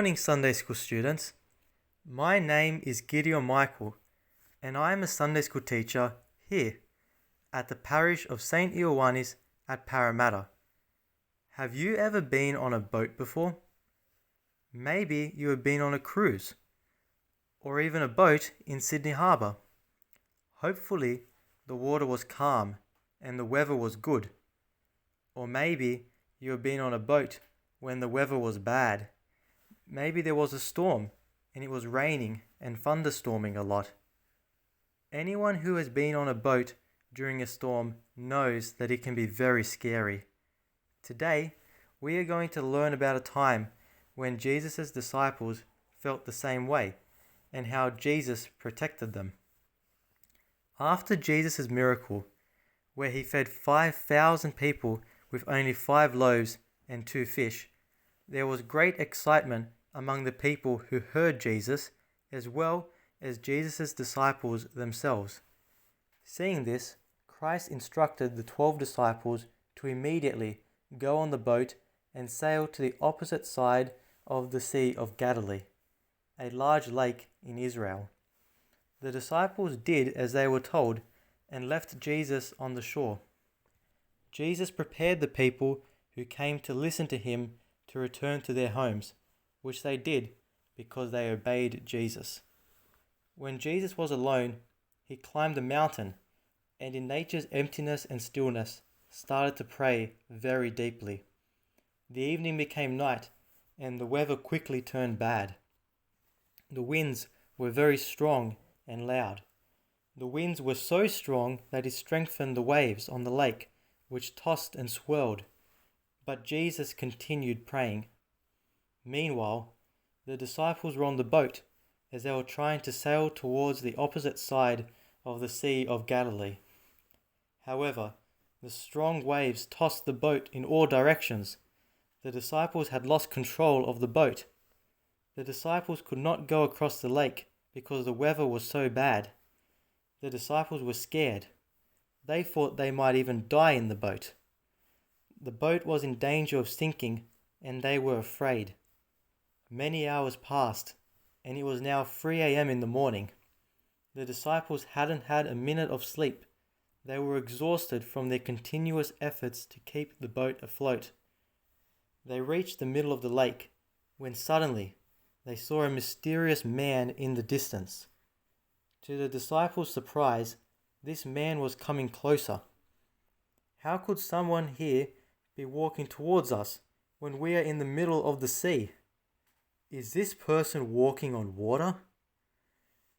morning, Sunday School students. My name is Gideon Michael, and I am a Sunday School teacher here at the parish of St. Ioannis at Parramatta. Have you ever been on a boat before? Maybe you have been on a cruise, or even a boat in Sydney Harbour. Hopefully, the water was calm and the weather was good. Or maybe you have been on a boat when the weather was bad. Maybe there was a storm and it was raining and thunderstorming a lot. Anyone who has been on a boat during a storm knows that it can be very scary. Today, we are going to learn about a time when Jesus' disciples felt the same way and how Jesus protected them. After Jesus' miracle, where he fed 5,000 people with only 5 loaves and 2 fish, there was great excitement among the people who heard Jesus, as well as Jesus' disciples themselves. Seeing this, Christ instructed the 12 disciples to immediately go on the boat and sail to the opposite side of the Sea of Galilee, a large lake in Israel. The disciples did as they were told and left Jesus on the shore. Jesus prepared the people who came to listen to him to return to their homes, which they did because they obeyed Jesus. When Jesus was alone, he climbed a mountain and in nature's emptiness and stillness started to pray very deeply. The evening became night and the weather quickly turned bad. The winds were very strong and loud. The winds were so strong that it strengthened the waves on the lake, which tossed and swirled. But Jesus continued praying. Meanwhile, the disciples were on the boat as they were trying to sail towards the opposite side of the Sea of Galilee. However, the strong waves tossed the boat in all directions. The disciples had lost control of the boat. The disciples could not go across the lake because the weather was so bad. The disciples were scared. They thought they might even die in the boat. The boat was in danger of sinking, and they were afraid. Many hours passed, and it was now 3 a.m. in the morning. The disciples hadn't had a minute of sleep. They were exhausted from their continuous efforts to keep the boat afloat. They reached the middle of the lake, when suddenly they saw a mysterious man in the distance. To the disciples' surprise, this man was coming closer. How could someone here be walking towards us when we are in the middle of the sea? Is this person walking on water?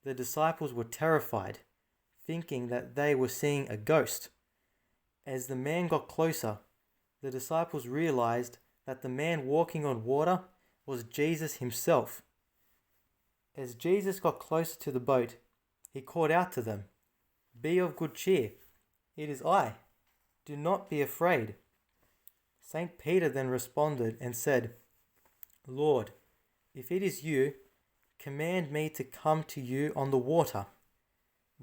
The disciples were terrified, thinking that they were seeing a ghost. As the man got closer, the disciples realized that the man walking on water was Jesus himself. As Jesus got closer to the boat, he called out to them, "Be of good cheer, it is I. Do not be afraid." St. Peter then responded and said, "Lord, if it is you, command me to come to you on the water."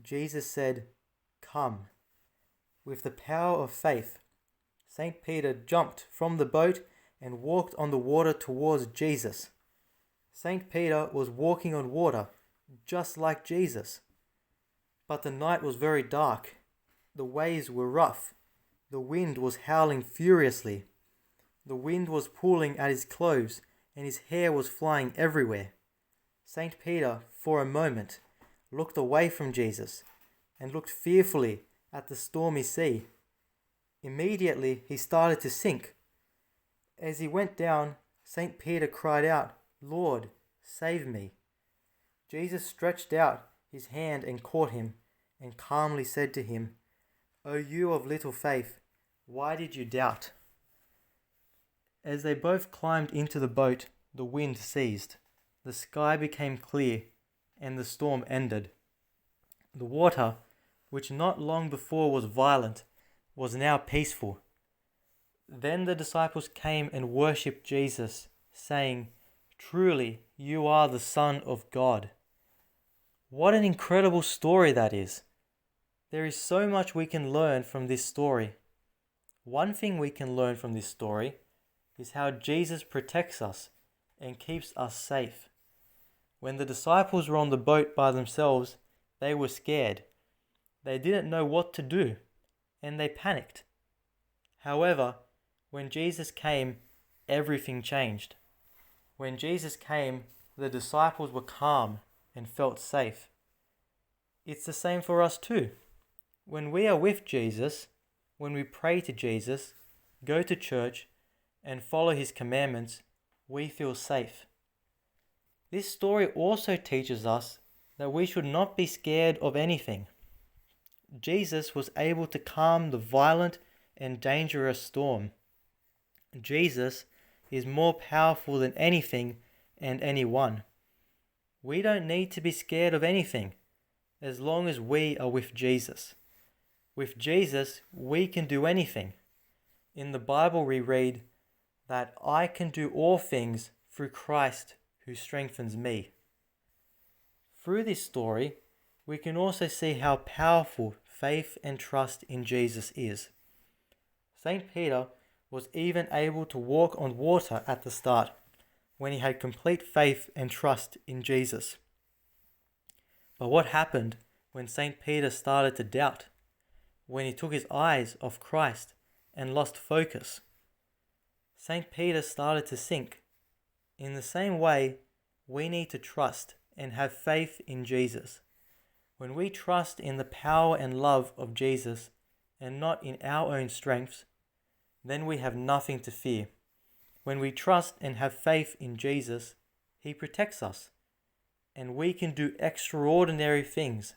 Jesus said, "Come." With the power of faith, St. Peter jumped from the boat and walked on the water towards Jesus. St. Peter was walking on water, just like Jesus. But the night was very dark. The waves were rough. The wind was howling furiously. The wind was pulling at his clothes, and his hair was flying everywhere. St. Peter, for a moment, looked away from Jesus and looked fearfully at the stormy sea. Immediately, he started to sink. As he went down, St. Peter cried out, "Lord, save me." Jesus stretched out his hand and caught him, and calmly said to him, "O you of little faith, why did you doubt?" As they both climbed into the boat, the wind ceased, the sky became clear, and the storm ended. The water, which not long before was violent, was now peaceful. Then the disciples came and worshipped Jesus, saying, "Truly, you are the Son of God." What an incredible story that is. There is so much we can learn from this story. One thing we can learn from this story is how Jesus protects us and keeps us safe. When the disciples were on the boat by themselves, they were scared. They didn't know what to do, and they panicked. However, when Jesus came, everything changed. When Jesus came, the disciples were calm and felt safe. It's the same for us too. When we are with Jesus, when we pray to Jesus, go to church, and follow his commandments, we feel safe. This story also teaches us that we should not be scared of anything. Jesus was able to calm the violent and dangerous storm. Jesus is more powerful than anything and anyone. We don't need to be scared of anything as long as we are with Jesus. With Jesus, we can do anything. In the Bible, we read that I can do all things through Christ who strengthens me. Through this story, we can also see how powerful faith and trust in Jesus is. St. Peter was even able to walk on water at the start, when he had complete faith and trust in Jesus. But what happened when St. Peter started to doubt? When he took his eyes off Christ and lost focus? St. Peter started to sink. In the same way, we need to trust and have faith in Jesus. When we trust in the power and love of Jesus and not in our own strengths, then we have nothing to fear. When we trust and have faith in Jesus, he protects us, and we can do extraordinary things.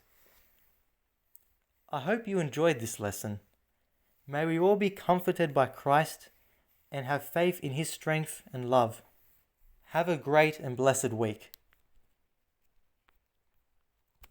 I hope you enjoyed this lesson. May we all be comforted by Christ and have faith in his strength and love. Have a great and blessed week.